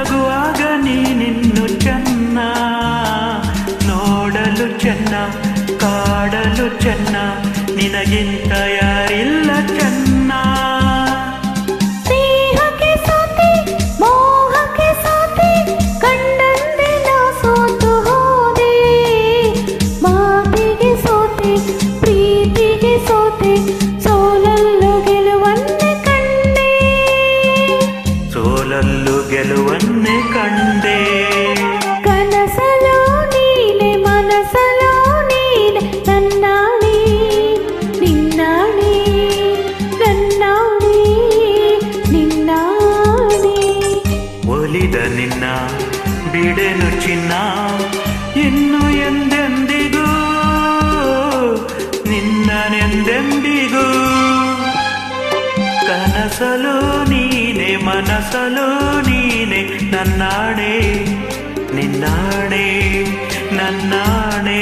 ನಗುವಾಗ ನೀನಿನ್ನು ಚೆನ್ನ, ನೋಡಲು ಚೆನ್ನ, ಕಾಡಲು ಚೆನ್ನ, ನಿನಗಿಂತ ಯಾರಿಲ್ಲ ಚೆನ್ನ. ಸ್ನೇಹಕ್ಕೆ ಸೋತೆ, ಮೋಹಕ್ಕೆ ಸೋತೆ, ಕಂಡಂತೆ ನಾ ಸೋತು ಹೋದೆ. ಮಾತಿಗೆ ಸೋತೆ, ಪ್ರೀತಿಗೆ ಸೋತೆ, ಸೋಲಲ್ಲೂ ಗೆಲುವನ್ನೇ ಕಂಡೆ. ಸೋಲಲ್ಲೂ ಗೆಲುವನ್ನೇ ಕಂಡೆ. ಕನಸಲೋ ನೀನೆ, ಮನಸಲೋ ನೀನೆ, ನನ್ನಾಣೆ ನಿನ್ನಾಣೆ, ನನ್ನಾಣೆ ನಿನ್ನಾಣೆ. ಒಲಿದ ನಿನ್ನ ಬಿಡೆನು ಚಿನ್ನ, ಇನ್ನು ಎಂದೆಂದಿಗೂ ನಿನ್ನನೆಂದೆಂದಿಗೂ. ಕನಸಲು ನೀನೆ, ಮನಸಲು ನೀನೆ, ನನ್ನಾಣೆ ನಿನ್ನಾಣೆ ನನ್ನಾಣೆ.